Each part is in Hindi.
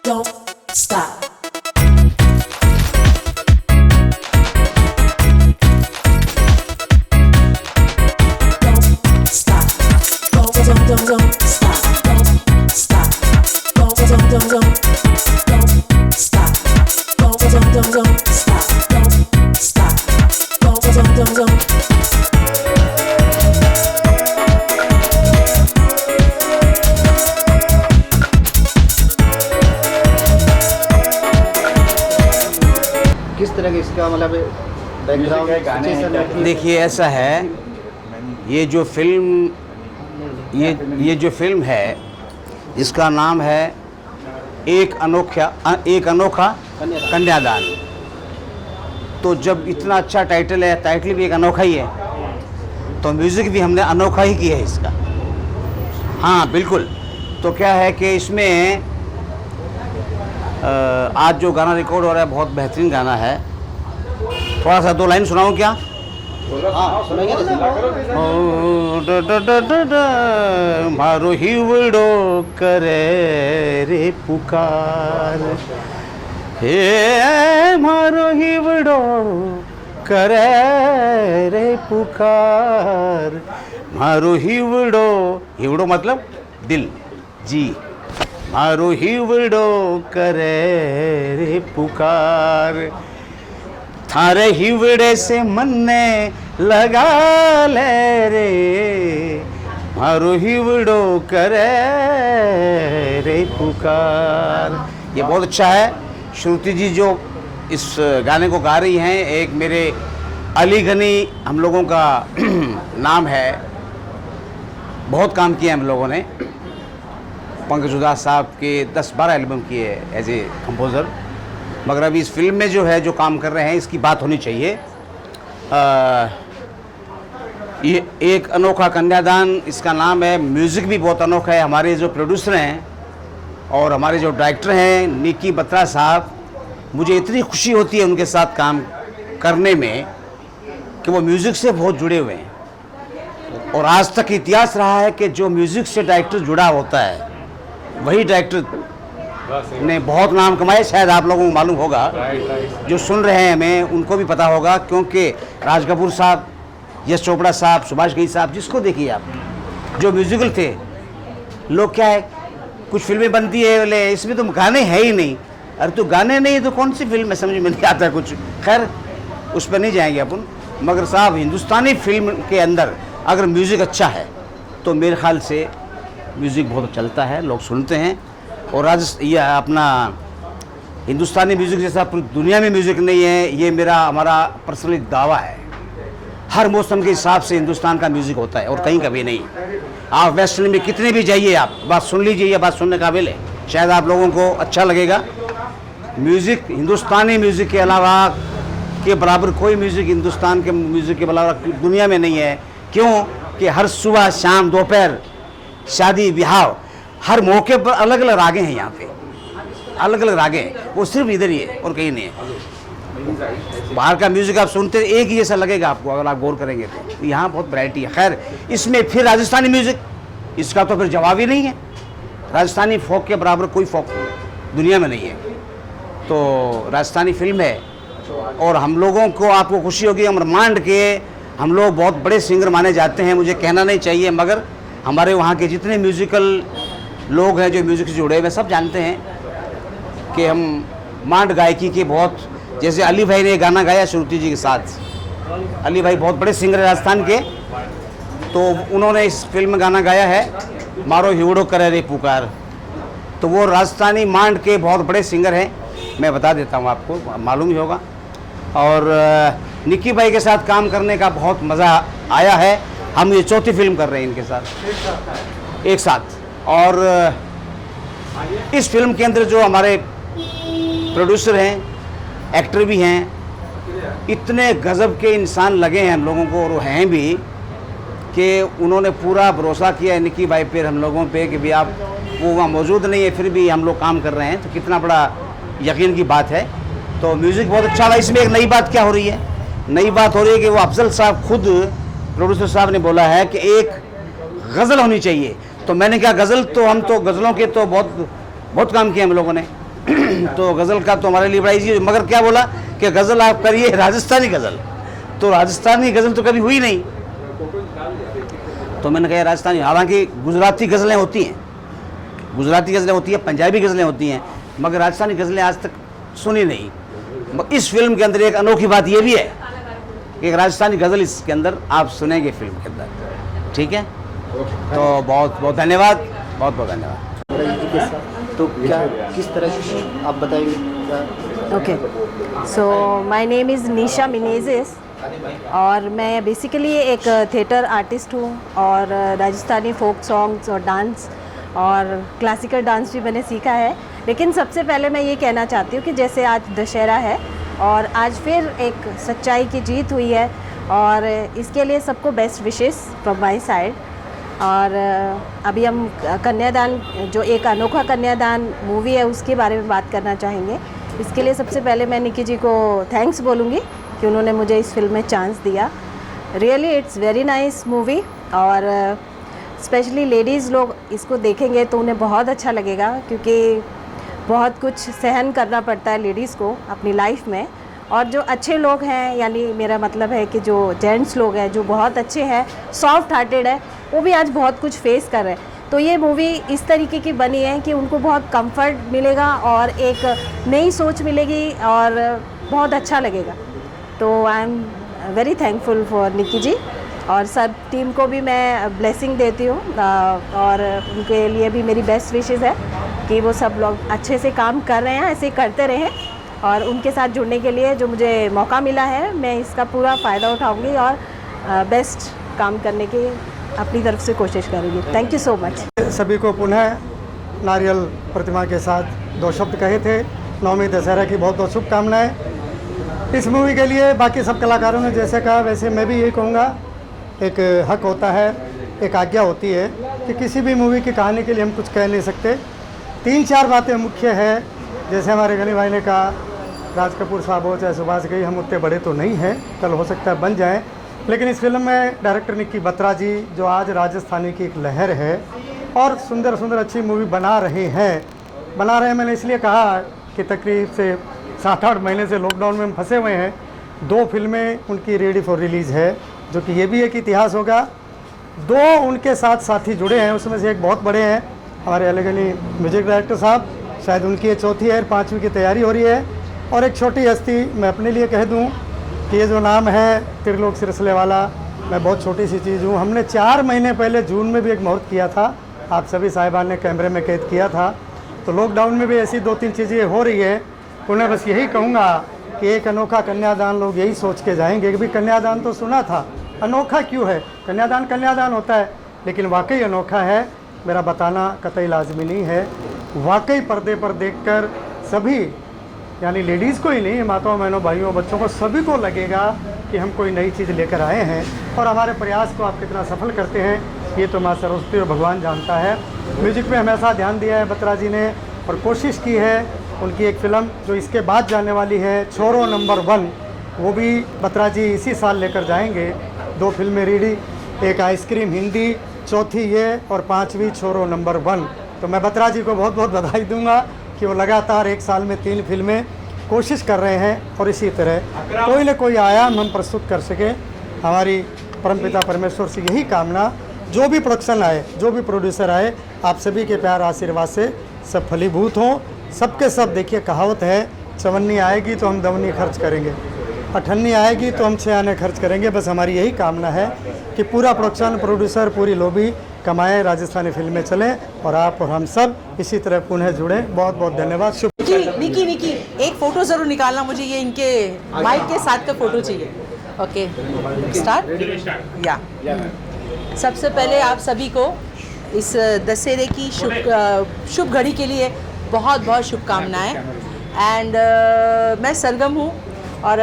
don't stop. Don't stop. Don't stop. Don't stop. Don't stop. Don't stop. Don't stop. Don't. किस तरह के इसका मतलब बैकग्राउंड? देखिए ऐसा है, ये जो फिल्म है इसका नाम है एक अनोखा कन्यादान। तो जब इतना अच्छा टाइटल है, टाइटल भी एक अनोखा ही है, तो म्यूज़िक भी हमने अनोखा ही किया है इसका। हाँ बिल्कुल। तो क्या है कि इसमें आज जो गाना रिकॉर्ड हो रहा है बहुत बेहतरीन गाना है। थोड़ा सा 2 लाइन सुनाऊँ क्या? हाँ सुनाइए। मारो हिवड़ो करे रे पुकार, हे मारो हिवड़ो करे रे पुकार, मारो हिवड़ो मतलब दिल जी, मारो हिवड़ो करे रे पुकार, थारे हिवड़े से मन्ने लगा ले रे, मारो हिवड़ो करे रे पुकार। ये बहुत अच्छा है। श्रुति जी जो इस गाने को गा रही हैं, एक मेरे अली गनी हम लोगों का नाम है, बहुत काम किया हम लोगों ने। पंकज उदास साहब के 10-12 एल्बम किए एज ए कंपोज़र, मगर अभी इस फिल्म में जो है जो काम कर रहे हैं इसकी बात होनी चाहिए। ये एक अनोखा कन्यादान इसका नाम है। म्यूज़िक भी बहुत अनोखा है। हमारे जो प्रोड्यूसर हैं और हमारे जो डायरेक्टर हैं निकी बत्रा साहब, मुझे इतनी खुशी होती है उनके साथ काम करने में कि वो म्यूज़िक से बहुत जुड़े हुए हैं। और आज तक इतिहास रहा है कि जो म्यूज़िक से डायरेक्टर जुड़ा होता है वही डायरेक्टर ने बहुत नाम कमाए। शायद आप लोगों को मालूम होगा, जो सुन रहे हैं हमें उनको भी पता होगा, क्योंकि राज कपूर साहब, यश चोपड़ा साहब, सुभाष घई साहब, जिसको देखिए आप, जो म्यूजिकल थे लोग, क्या है कुछ फिल्में बनती है बोले इसमें तो गाने है ही नहीं। अरे तो गाने नहीं तो कौन सी फिल्म है, समझ में नहीं आता कुछ। खैर उस पर नहीं जाएंगे अपन, मगर साहब हिंदुस्तानी फिल्म के अंदर अगर म्यूज़िक अच्छा है तो मेरे ख्याल से म्यूज़िक बहुत चलता है, लोग सुनते हैं। और आज ये अपना हिंदुस्तानी म्यूज़िक जैसा पूरी दुनिया में म्यूज़िक नहीं है, ये हमारा पर्सनली दावा है। हर मौसम के हिसाब से हिंदुस्तान का म्यूज़िक होता है और कहीं कभी नहीं। आप वेस्टर्न में कितने भी जाइए, आप बात सुन लीजिए, ये बात सुनने काबिल है, शायद आप लोगों को अच्छा लगेगा। म्यूज़िक, हिंदुस्तानी म्यूज़िक के अलावा के बराबर कोई म्यूज़िक हिंदुस्तान के म्यूज़िक के बराबर दुनिया में नहीं है। क्यों कि हर सुबह शाम दोपहर शादी ब्याह हर मौके पर अलग अलग रागें हैं। यहाँ पे अलग अलग रागें हैं, वो सिर्फ इधर ही है और कहीं नहीं है। बाहर का म्यूज़िक आप सुनते एक ही जैसा लगेगा आपको अगर आप गौर करेंगे तो। यहाँ बहुत वैरायटी है। खैर इसमें फिर राजस्थानी म्यूज़िक, इसका तो फिर जवाब ही नहीं है। राजस्थानी फोक के बराबर कोई फोक दुनिया में नहीं है। तो राजस्थानी फिल्म है और हम लोगों को, आपको खुशी होगी, हम ब्रह्मांड के हम लोग बहुत बड़े सिंगर माने जाते हैं। मुझे कहना नहीं चाहिए, मगर हमारे वहाँ के जितने म्यूज़िकल लोग हैं जो म्यूज़िक से जुड़े हुए सब जानते हैं कि हम मांड गायकी के बहुत, जैसे अली भाई ने गाना गाया श्रुति जी के साथ। अली भाई बहुत बड़े सिंगर हैं राजस्थान के, तो उन्होंने इस फिल्म में गाना गाया है मारो हिवड़ो करे रे पुकार। तो वो राजस्थानी मांड के बहुत बड़े सिंगर हैं, मैं बता देता हूँ आपको, मालूम ही होगा। और निक्की भाई के साथ काम करने का बहुत मज़ा आया है। हम ये 4थी फिल्म कर रहे हैं इनके साथ एक साथ। और इस फिल्म के अंदर जो हमारे प्रोड्यूसर हैं, एक्टर भी हैं, इतने गज़ब के इंसान लगे हैं हम लोगों को, और वो हैं भी, कि उन्होंने पूरा भरोसा किया है निक्की भाई पर, हम लोगों पे, कि भाई आप वो वहाँ मौजूद नहीं है फिर भी हम लोग काम कर रहे हैं, तो कितना बड़ा यकीन की बात है। तो म्यूज़िक बहुत अच्छा लगा। इसमें एक नई बात क्या हो रही है, नई बात हो रही है कि वो अफजल साहब खुद प्रोड्यूसर साहब ने बोला है कि एक गज़ल होनी चाहिए। तो मैंने कहा गज़ल, तो हम तो गज़लों के तो बहुत काम किए हम लोगों ने तो गज़ल का तो हमारे लिए बड़ा ईजी, मगर क्या बोला कि गज़ल आप करिए राजस्थानी गज़ल, तो राजस्थानी गज़ल तो कभी हुई नहीं। तो मैंने कहा राजस्थानी, हालांकि गुजराती गज़लें होती हैं, गुजराती गज़लें होती हैं, पंजाबी गज़लें होती हैं, मगर राजस्थानी गज़लें आज तक सुनी नहीं। इस फिल्म के अंदर एक अनोखी बात ये भी है कि एक राजस्थानी गज़ल इसके अंदर आप सुनेंगे फिल्म के अंदर। ठीक है, तो बहुत बहुत धन्यवाद, बहुत बहुत धन्यवाद। तो क्या किस तरह की आप बताएंगे क्या? Okay, so my name is Nisha Menezes और मैं बेसिकली एक थिएटर आर्टिस्ट हूँ और राजस्थानी फोक सॉन्ग्स और डांस और क्लासिकल डांस भी मैंने सीखा है। लेकिन सबसे पहले मैं ये कहना चाहती हूँ कि जैसे आज दशहरा है और आज फिर एक सच्चाई की जीत हुई है और इसके लिए सबको best wishes from my side. और अभी हम कन्यादान, जो एक अनोखा कन्यादान मूवी है, उसके बारे में बात करना चाहेंगे। इसके लिए सबसे पहले मैं निकी जी को थैंक्स बोलूँगी कि उन्होंने मुझे इस फिल्म में चांस दिया। Really it's very nice movie और स्पेशली लेडीज़ लोग इसको देखेंगे तो उन्हें बहुत अच्छा लगेगा, क्योंकि बहुत कुछ सहन करना पड़ता है लेडीज़ को अपनी लाइफ में। और जो अच्छे लोग हैं, यानी मेरा मतलब है कि जो जेंट्स लोग हैं जो बहुत अच्छे हैं, सॉफ्ट हार्टेड है, वो भी आज बहुत कुछ फेस कर रहे हैं। तो ये मूवी इस तरीके की बनी है कि उनको बहुत कंफर्ट मिलेगा और एक नई सोच मिलेगी और बहुत अच्छा लगेगा। तो I am very thankful for Nicky ji और सब टीम को भी मैं ब्लेसिंग देती हूँ और उनके लिए भी मेरी बेस्ट विशेज़ है कि वो सब लोग अच्छे से काम कर रहे हैं, ऐसे ही करते रहें। और उनके साथ जुड़ने के लिए जो मुझे मौका मिला है, मैं इसका पूरा फ़ायदा उठाऊंगी और बेस्ट काम करने की अपनी तरफ से कोशिश करूँगी। Thank you so much. सभी को पुनः नारियल प्रतिमा के साथ 2 शब्द कहे थे। नवमी दशहरा की बहुत बहुत शुभकामनाएं इस मूवी के लिए। बाकी सब कलाकारों ने जैसे कहा वैसे मैं भी यही कहूँगा, एक हक होता है, एक आज्ञा होती है कि किसी भी मूवी की कहानी के लिए हम कुछ कह नहीं सकते। 3-4 बातें मुख्य है, जैसे हमारे गनी भाई ने कहा, राज कपूर साहब हो चाहे सुभाष घई, हम उतने बड़े तो नहीं हैं, कल हो सकता है बन जाएं। लेकिन इस फिल्म में डायरेक्टर निक्की बत्रा जी, जो आज राजस्थानी की एक लहर है और सुंदर सुंदर अच्छी मूवी बना रहे हैं। मैंने इसलिए कहा कि तकरीब से 7-8 महीने से लॉकडाउन में हम फंसे हुए हैं। 2 फिल्में उनकी रेडी फॉर रिलीज़ है, जो कि ये भी एक इतिहास होगा। 2 उनके साथ साथी जुड़े हैं, उसमें से एक बहुत बड़े हैं हमारे अलगनी म्यूजिक डायरेक्टर साहब, शायद उनकी ये 4थी है, 5वीं की तैयारी हो रही है। और एक छोटी हस्ती मैं अपने लिए कह दूं कि ये जो नाम है त्रिलोक सिरसले वाला, मैं बहुत छोटी सी चीज़ हूँ। हमने 4 महीने पहले जून में भी एक मुहूर्त किया था, आप सभी साहिबान ने कैमरे में कैद किया था। तो लॉकडाउन में भी ऐसी 2-3 चीज़ें हो रही है। उन्हें बस यही कहूँगा कि एक अनोखा कन्यादान, लोग यही सोच के जाएंगे कि भाई कन्यादान तो सुना था, अनोखा क्यों है? कन्यादान होता है, लेकिन वाकई अनोखा है, मेरा बताना कतई लाजमी नहीं है। वाकई पर्दे पर देखकर सभी, यानी लेडीज़ को ही नहीं, माताओं बहनों भाइयों बच्चों को, सभी को लगेगा कि हम कोई नई चीज़ लेकर आए हैं। और हमारे प्रयास को आप कितना सफल करते हैं ये तो माँ सरस्वती और भगवान जानता है। म्यूजिक पे हमेशा ध्यान दिया है बत्रा जी ने और कोशिश की है। उनकी एक फ़िल्म जो इसके बाद जाने वाली है, छोरो नंबर 1, वो भी बत्रा जी इसी साल लेकर जाएंगे। 2 फिल्में रेडी, एक आइसक्रीम हिंदी, 4थी ये और 5वीं छोरो नंबर 1। तो मैं बत्रा जी को बहुत बहुत बधाई दूंगा कि वो लगातार 1 साल में 3 फिल्में कोशिश कर रहे हैं और इसी तरह कोई न कोई आयाम हम प्रस्तुत कर सकें। हमारी परमपिता परमेश्वर से यही कामना, जो भी प्रोडक्शन आए, जो भी प्रोड्यूसर आए, आप सभी के प्यार आशीर्वाद से सब फलीभूत हों। सबके सब, देखिए कहावत है, चवन्नी आएगी तो हम दवनी खर्च करेंगे, अठन्नी आएगी तो हम 6 आने खर्च करेंगे। बस हमारी यही कामना है कि पूरा प्रोडक्शन, प्रोड्यूसर, पूरी लॉबी कमाएं, राजस्थानी फिल्में चलें और आप और हम सब इसी तरह पुनः जुड़ें। बहुत बहुत धन्यवाद। शुभ। निकी एक फ़ोटो ज़रूर निकालना, मुझे ये इनके माइक के साथ का फ़ोटो चाहिए। Okay, start. या सबसे पहले आप सभी को इस दशहरे की शुभ घड़ी के लिए बहुत बहुत शुभकामनाएं। एंड मैं सरगम हूँ और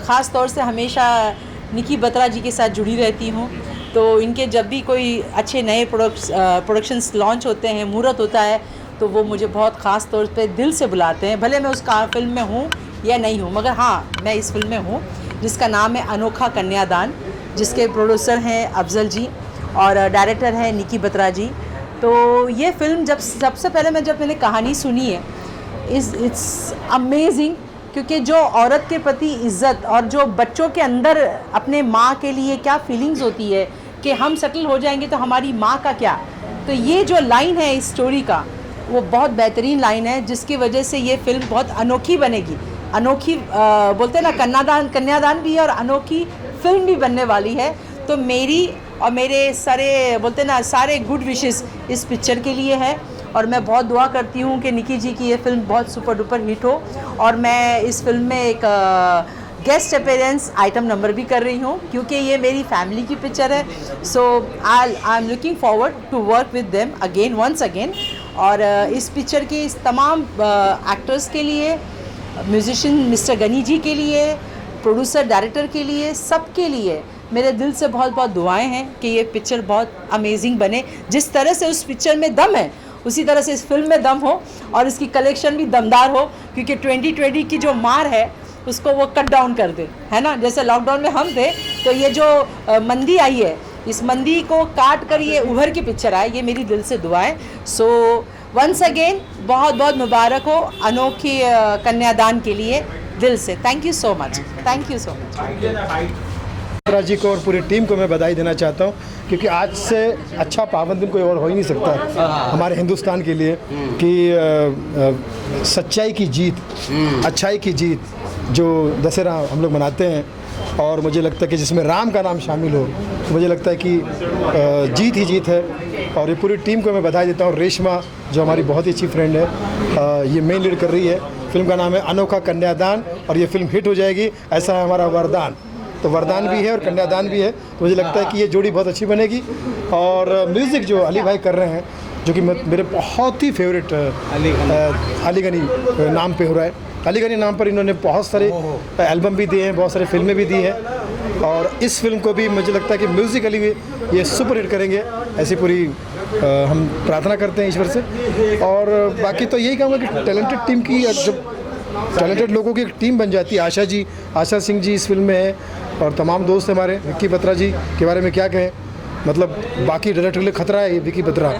ख़ास तौर से हमेशा निकी बत्रा जी के साथ जुड़ी रहती हूँ। तो इनके जब भी कोई अच्छे नए प्रोडक्शंस लॉन्च होते हैं, मुहूर्त होता है, तो वो मुझे बहुत ख़ास तौर पे दिल से बुलाते हैं। भले मैं उस फिल्म में हूँ या नहीं हूँ, मगर हाँ, मैं इस फिल्म में हूँ जिसका नाम है अनोखा कन्यादान, जिसके प्रोड्यूसर हैं अफजल जी और डायरेक्टर हैं निकी बत्रा जी। तो ये फ़िल्म जब सबसे पहले जब मैंने कहानी सुनी है इट्स अमेजिंग, क्योंकि जो औरत के प्रति इज़्ज़त और जो बच्चों के अंदर अपने माँ के लिए क्या फीलिंग्स होती है कि हम सेटल हो जाएंगे तो हमारी माँ का क्या, तो ये जो लाइन है इस स्टोरी का वो बहुत बेहतरीन लाइन है, जिसकी वजह से ये फिल्म बहुत अनोखी बनेगी। अनोखी बोलते हैं ना, कन्यादान भी है और अनोखी फिल्म भी बनने वाली है। तो मेरी और मेरे सारे बोलते हैं ना सारे गुड विशेस इस पिक्चर के लिए है, और मैं बहुत दुआ करती हूँ कि निकी जी की ये फिल्म बहुत सुपर डुपर हिट हो। और मैं इस फिल्म में एक गेस्ट अपीयरेंस आइटम नंबर भी कर रही हूँ, क्योंकि ये मेरी फैमिली की पिक्चर है। So I am looking forward to work with them again once again. और इस पिक्चर के इस तमाम एक्टर्स के लिए, म्यूजिशियन मिस्टर गनी जी के लिए, प्रोड्यूसर डायरेक्टर के लिए, सबके लिए मेरे दिल से बहुत बहुत दुआएं हैं कि ये पिक्चर बहुत अमेजिंग बने। जिस तरह से उस पिक्चर में दम है उसी तरह से इस फिल्म में दम हो, और इसकी कलेक्शन भी दमदार हो, क्योंकि 2020 की जो मार है उसको वो कट डाउन कर दे, है ना। जैसे लॉकडाउन में हम थे तो ये जो मंदी आई है, इस मंदी को काट कर ये उभर के पिक्चर आए, ये मेरी दिल से दुआ है। सो वंस अगेन बहुत बहुत मुबारक हो अनोखी कन्यादान के लिए, दिल से thank you so much, thank you so much. Ji को और पूरी टीम को मैं बधाई देना चाहता हूँ, क्योंकि आज से अच्छा पावन दिन कोई और हो ही नहीं सकता हमारे हिंदुस्तान के लिए कि सच्चाई की जीत, अच्छाई की जीत जो दशहरा हम लोग मनाते हैं, और मुझे लगता है कि जिसमें राम का नाम शामिल हो, तो मुझे लगता है कि जीत ही जीत है। और ये पूरी टीम को मैं बधाई देता हूँ। रेशमा जो हमारी बहुत ही अच्छी फ्रेंड है, ये मेन लीड कर रही है। फिल्म का नाम है अनोखा कन्यादान, और ये फिल्म हिट हो जाएगी, ऐसा है हमारा वरदान। तो वरदान भी है और कन्यादान भी है, तो मुझे लगता है कि ये जोड़ी बहुत अच्छी बनेगी। और म्यूज़िक जो अली भाई कर रहे हैं, जो कि मेरे बहुत ही फेवरेट अली गनी नाम पे हो रहा है। अली गनी नाम पर इन्होंने बहुत सारे एल्बम भी दिए हैं, बहुत सारे फिल्में भी दी हैं, और इस फिल्म को भी मुझे लगता है कि म्यूज़िकली भी ये सुपर हिट करेंगे, ऐसी पूरी हम प्रार्थना करते हैं ईश्वर से। और बाकी तो यही कहूँगा कि टैलेंटेड टीम की, जब टैलेंटेड लोगों की एक टीम बन जाती है, आशा सिंह जी इस फिल्म में है, और तमाम दोस्त हमारे, विक्की बत्रा जी के बारे में क्या कहें, मतलब बाकी डायरेक्टर के लिए खतरा है ये विक्की बत्रा।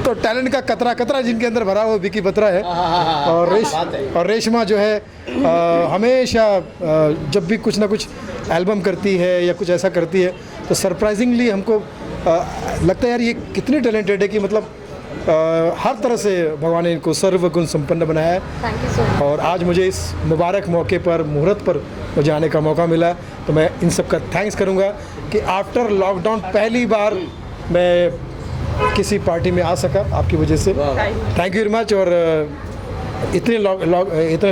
तो टैलेंट का कतरा जिनके अंदर भरा हुआ विक्की बत्रा है। और रेशमा जो है हमेशा जब भी कुछ ना कुछ एल्बम करती है या कुछ ऐसा करती है, तो सरप्राइजिंगली हमको लगता है यार ये कितनी टैलेंटेड है कि मतलब हर तरह से भगवान ने इनको सर्वगुण संपन्न बनाया है। Thank you so much. और आज मुझे इस मुबारक मौके पर, मुहूर्त पर मुझे आने का मौका मिला, तो मैं इन सब का थैंक्स करूंगा कि आफ्टर लॉकडाउन पहली बार मैं किसी पार्टी में आ सका आपकी वजह से। Thank you very much. और इतने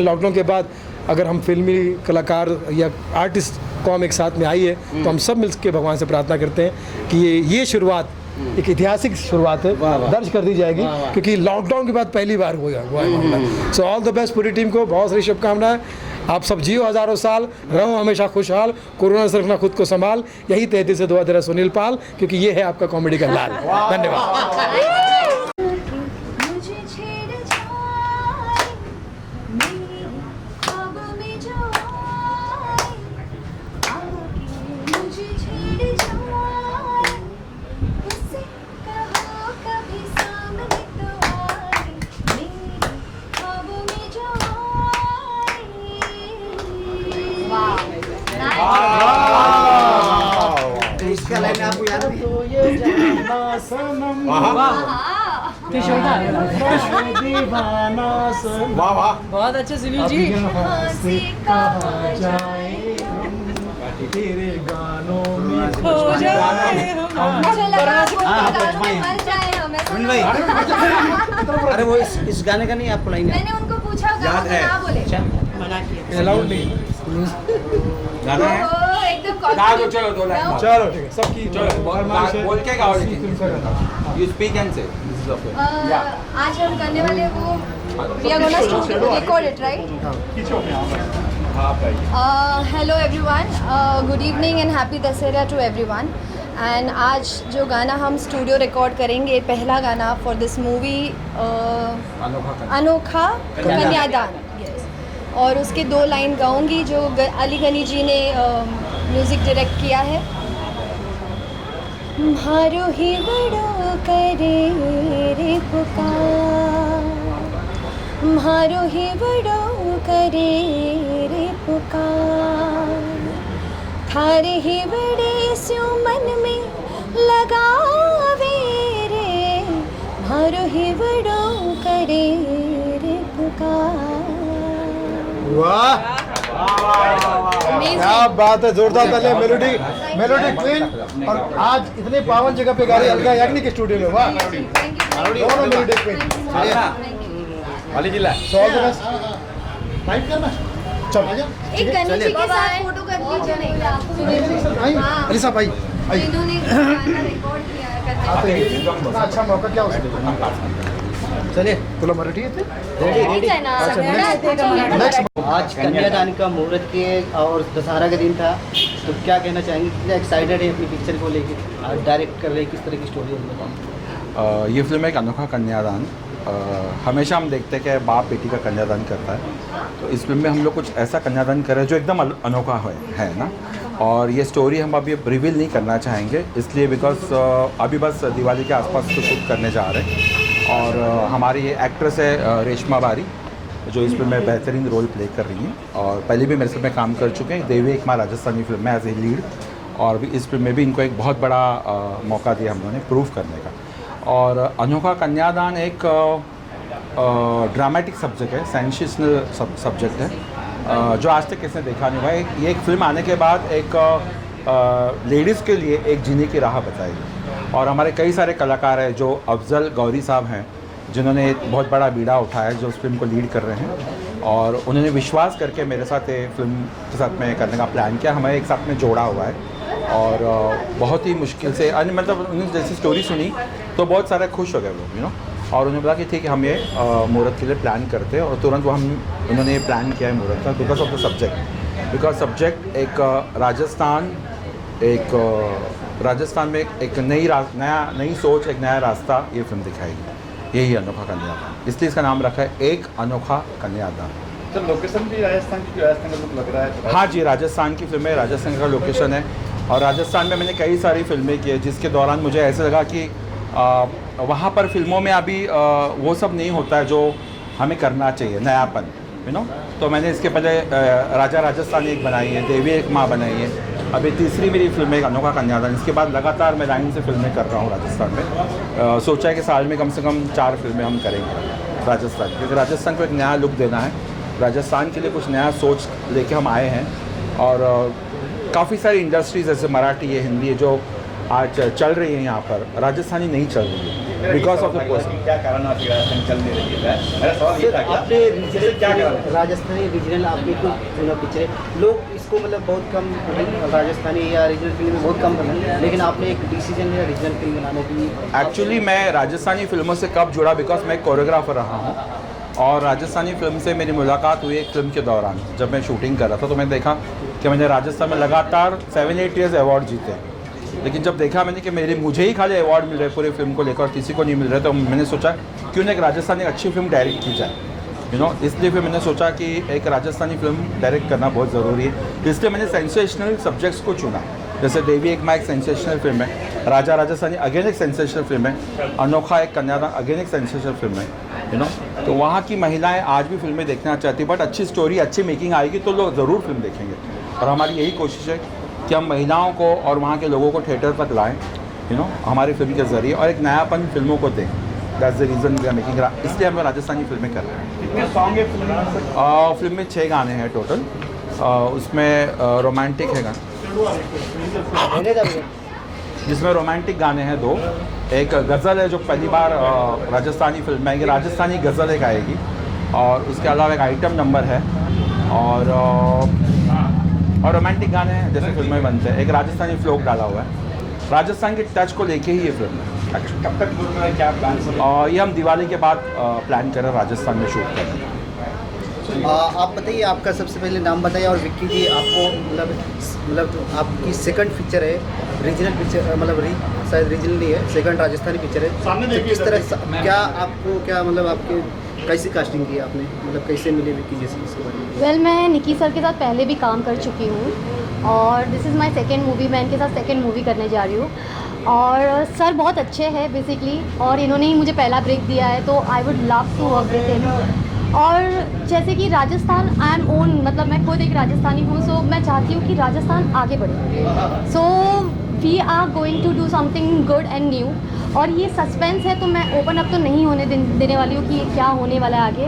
लॉकडाउन के बाद अगर हम फिल्मी कलाकार या आर्टिस्ट कौम एक साथ में आई है, तो हम सब मिलकर भगवान से प्रार्थना करते हैं कि ये शुरुआत एक ऐतिहासिक शुरुआत है, दर्ज कर दी जाएगी, क्योंकि लॉकडाउन के बाद पहली बार हुआ है। सो ऑल द बेस्ट पूरी टीम को, बहुत सारी शुभकामनाएं। आप सब जियो हज़ारों साल, रहो हमेशा खुशहाल, कोरोना से रखना खुद को संभाल, यही तहती से दुआ दे रहा सुनील पाल, क्योंकि ये है आपका कॉमेडी का लाल। धन्यवाद। इसका लाइन आपको याद बहुत अच्छे सुनील जी। तेरे गानों में हो जाए अरे वो इस गाने का नहीं आपको लाइन है? मैंने उनको पूछा याद है मना किया। अलाउड नहीं गाना है एकदम गा दो, चलो 2 लाइन चलो ठीक है सबकी बोल के गाओ, यू स्पीक एंड से आज हम करने वाले वो we are gonna record it, right? Hello everyone, good evening and happy Dasera to everyone. And आज जो गाना हम स्टूडियो रिकॉर्ड करेंगे, पहला गाना फॉर दिस मूवी अनोखा कन्यादान, और उसके 2 लाइन गाऊंगी जो अली गनी जी ने म्यूज़िक डायरेक्ट किया है। मारो ही बड़ो करे रे पुकार, मारो ही बड़ो करे रे पुकार थारे ही बड़े स्यों मन में लगावे रे मारो ही बड़ो करे रे पुकार। वाह क्या बात है, जोरदार तालियां। मेलोडी क्वीन, और आज इतने पावन जगह पे गा रही अलका याग्निक के स्टूडियो में। वाह, दोनों मेलोडी क्वीन। वाली जिला so all the best. Type करना चल एक गणेश जी के साथ फोटो कर लीजिए। आई अलीसा भाई आई इन्होंने गाना रिकॉर्ड किया है आते हैं। इतना अच्छा मौका क्या उसने चलिए तुला मराठी येते नेक्स्ट। आज कन्यादान का मुहूर्त के और दशहरा का दिन था, तो क्या कहना चाहेंगे, कितना एक्साइटेड है अपनी पिक्चर को लेके, डायरेक्ट कर रहे हैं, किस तरह की स्टोरी है? ये फिल्म एक अनोखा कन्यादान। हमेशा हम देखते हैं कि बाप बेटी का कन्यादान करता है, तो इस फिल्म में हम लोग कुछ ऐसा कन्यादान कर रहे हैं जो एकदम अनोखा है ना। और ये स्टोरी हम अभी रिवील नहीं करना चाहेंगे, इसलिए बिकॉज अभी बस दिवाली के आसपास तो शूट करने जा रहे हैं। और हमारी ये एक्ट्रेस है रेशमा बारी, जो इस फिल्म में बेहतरीन रोल प्ले कर रही हैं, और पहले भी मेरे साथ में काम कर चुके हैं देवी एक माँ राजस्थानी फिल्म में एज ए लीड, और भी इस फिल्म में भी इनको एक बहुत बड़ा मौका दिया हम लोगों ने प्रूव करने का। और अनोखा कन्यादान एक ड्रामेटिक सब्जेक्ट है, सेंसेशनल सब्जेक्ट है, जो आज तक किसने देखा नहीं हुआ है। ये एक फिल्म आने के बाद एक लेडीज़ के लिए एक जीने की राह बताएगी, और हमारे कई सारे कलाकार हैं, जो अफजल गौरी साहब हैं, जिन्होंने एक बहुत बड़ा बीड़ा उठाया है, जो उस फिल्म को लीड कर रहे हैं, और उन्होंने विश्वास करके मेरे साथ ये फिल्म के साथ में करने का प्लान किया, हमें एक साथ में जोड़ा हुआ है। और बहुत ही मुश्किल से मतलब उन्होंने जैसी स्टोरी सुनी तो बहुत सारे खुश हो गए लोग, और उन्होंने बोला कि ठीक है हम ये मुहूर्त के लिए प्लान करते हैं, और तुरंत उन्होंने ये प्लान किया है मुहूर्त का, because of the subject. Because subject एक राजस्थान में एक नई सोच, एक नया रास्ता ये फिल्म दिखाएगी। यही अनोखा कन्यादान, इसलिए इसका नाम रखा है एक अनोखा कन्यादान। तो लोकेशन भी राजस्थान का लुक लग रहा है। हाँ जी, राजस्थान की फिल्म है, राजस्थान का लोकेशन है, और राजस्थान में मैंने कई सारी फिल्में की है, जिसके दौरान मुझे ऐसा लगा कि वहाँ पर फिल्मों में अभी वो सब नहीं होता है जो हमें करना चाहिए, नयापन, तो मैंने इसके पहले राजा राजस्थानी एक बनाई है, देवी एक माँ बनाई है, अभी तीसरी मेरी फिल्म है एक अनोखा कन्यादान। इसके बाद लगातार मैं लाइन से फिल्में कर रहा हूँ राजस्थान में। सोचा है कि साल में कम से कम 4 फिल्में हम करेंगे राजस्थान, क्योंकि राजस्थान को एक नया लुक देना है, राजस्थान के लिए कुछ नया सोच लेके हम आए हैं। और काफ़ी सारी इंडस्ट्रीज़ जैसे मराठी है, हिंदी है, जो आज चल रही है यहाँ पर, राजस्थानी नहीं चल रही है बिकॉज ऑफ द क्या कारण राजस्थान चल नहीं रही है? मेरा सवाल ये था कि आपने क्या राजस्थानी रीजनल आपने कुछ चुना पिक्चर, लोग इसको मतलब बहुत कम राजस्थानी या रीजनल फिल्म में बहुत कम पसंद, लेकिन आपने एक डिसीजन लिया रीजनल फिल्म बनाने के लिए। एक्चुअली मैं राजस्थानी फिल्मों से कब जुड़ा, बिकॉज मैं कोरियोग्राफर रहा हूँ, और राजस्थानी फिल्म से मेरी मुलाकात हुई एक फिल्म के दौरान, जब मैं शूटिंग कर रहा था, तो मैंने देखा कि मैंने राजस्थान में लगातार 7-8 ईयर्स अवार्ड जीते, लेकिन जब देखा मैंने कि मुझे ही खाली अवार्ड मिल रहे पूरी फिल्म को लेकर, किसी को नहीं मिल रहे, तो मैंने सोचा क्यों ना एक राजस्थानी अच्छी फिल्म डायरेक्ट की जाए, इसलिए फिर मैंने सोचा कि एक राजस्थानी फिल्म डायरेक्ट करना बहुत ज़रूरी है। इसलिए मैंने सेंसेशनल सब्जेक्ट्स को चुना, जैसे देवी एक माँ एक सेंसेशनल फिल्म है, राजा राजस्थानी अगेन एक सेंसेशनल फिल्म है, अनोखा एक कन्यादान अगेन एक सेंसेशनल फिल्म है, तो वहाँ की महिलाएं आज भी फिल्में देखना चाहती, बट अच्छी स्टोरी अच्छी मेकिंग आएगी तो लोग ज़रूर फिल्म देखेंगे। और हमारी यही कोशिश है कि हम महिलाओं को और वहाँ के लोगों को थिएटर तक लाएँ, हमारी फिल्म के ज़रिए, और एक नयापन फिल्मों को दें। That's the reason we are making, इसलिए हम राजस्थानी फिल्में कर रहे हैं। कितने सॉन्ग है फिल्म में 6 गाने हैं टोटल, उसमें रोमांटिक है गाना, जिसमें रोमांटिक गाने हैं 2, एक गज़ल है जो पहली बार राजस्थानी फिल्म में आएगी, राजस्थानी गज़ल एक आएगी, और उसके अलावा एक आइटम नंबर है, और रोमांटिक गाने हैं जैसे फिल्म में बनते हैं, एक राजस्थानी फ्लोक डाला हुआ है, राजस्थान के टच को लेके ही ये फिल्म है। कब तक क्या प्लान? ये हम दिवाली के बाद प्लान कर रहे हैं राजस्थान में शूट करने। आप बताइए, आपका सबसे पहले नाम बताइए, और विक्की जी आपको मतलब आपकी सेकंड पिक्चर है, रीजनल पिक्चर, मतलब शायद रीजनल नहीं है, सेकंड राजस्थानी पिक्चर है, तो किस तरह क्या आपको मतलब आपके कैसी कास्टिंग की आपने, मतलब कैसे मिले विक्की जैसे इसके बारे में? वेल मैं निकी सर के साथ पहले भी काम कर चुकी हूँ, और this is my second movie, मैं इनके साथ सेकेंड मूवी करने जा रही हूँ, और सर बहुत अच्छे हैं बेसिकली, और इन्होंने ही मुझे पहला ब्रेक दिया है, तो I would love to work with him. और जैसे कि राजस्थान आई एम ओन, मतलब मैं खुद एक राजस्थानी हूँ, सो मैं चाहती हूँ कि राजस्थान आगे बढ़े। So we are going to do something good and new. और ये सस्पेंस है तो मैं ओपन अप तो नहीं होने देने वाली हूँ कि ये क्या होने वाला है आगे,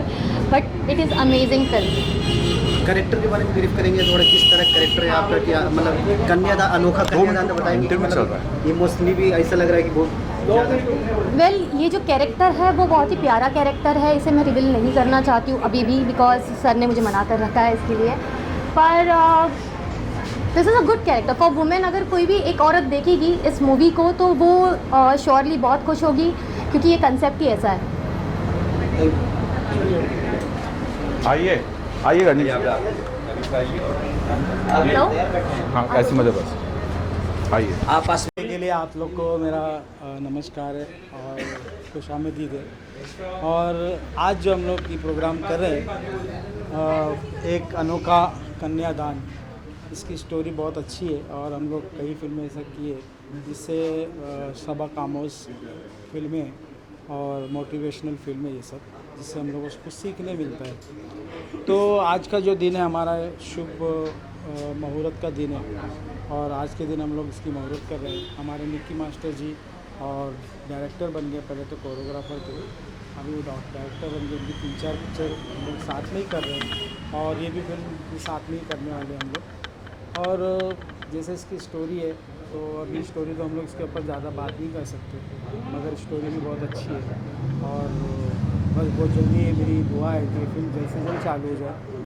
but it is amazing film. Character के बारे में ब्रीफ करेंगे थोड़ा, किस तरह कैरेक्टर है आपका, क्या मतलब कन्यादान, अनोखा कन्यादान तो बताएंगे, मतलब इमोशनली भी ऐसा लग रहा है कि बहुत वेल ये जो कैरेक्टर है वो बहुत ही प्यारा कैरेक्टर है, इसे मैं रिवील नहीं करना चाहती हूँ अभी भी, बिकॉज सर ने मुझे मना कर रखा है इसके लिए। पर this is a good character for women. अगर कोई भी एक औरत देखेगी इस मूवी को तो वो श्योरली बहुत खुश होगी, क्योंकि ये कंसेप्ट ही ऐसा है। आइए आइएगा नहीं हेलो, हाँ ऐसे मजे बस आइए। आप पास के लिए आप लोग को मेरा नमस्कार है और खुशामदीद है। और आज जो हम लोग ये प्रोग्राम कर रहे हैं, एक अनोखा कन्यादान, इसकी स्टोरी बहुत अच्छी है और हम लोग कई फिल्में ऐसा किए जिससे सबक आमोज फिल्में और मोटिवेशनल फिल्में ये सब, जिससे हम लोगों को सीखने मिलता है। तो आज का जो दिन है हमारा शुभ मुहूर्त का दिन है और आज के दिन हम लोग इसकी मुहूर्त कर रहे हैं। हमारे निक्की मास्टर जी और डायरेक्टर बन गए, पहले तो कोरियोग्राफर थे, अभी वो डायरेक्टर बन गए। उनकी 3-4 पिक्चर हम लोग साथ में ही कर रहे हैं और ये भी फिल्म साथ में ही करने वाले हैं हम लोग। और जैसे इसकी स्टोरी है तो अभी स्टोरी तो हम लोग इसके ऊपर ज़्यादा बात नहीं कर सकते, मगर स्टोरी भी बहुत अच्छी है और बस बहुत जल्दी मेरी दुआ है कि फिल्म जल्द से जल्द चालू हो जाए।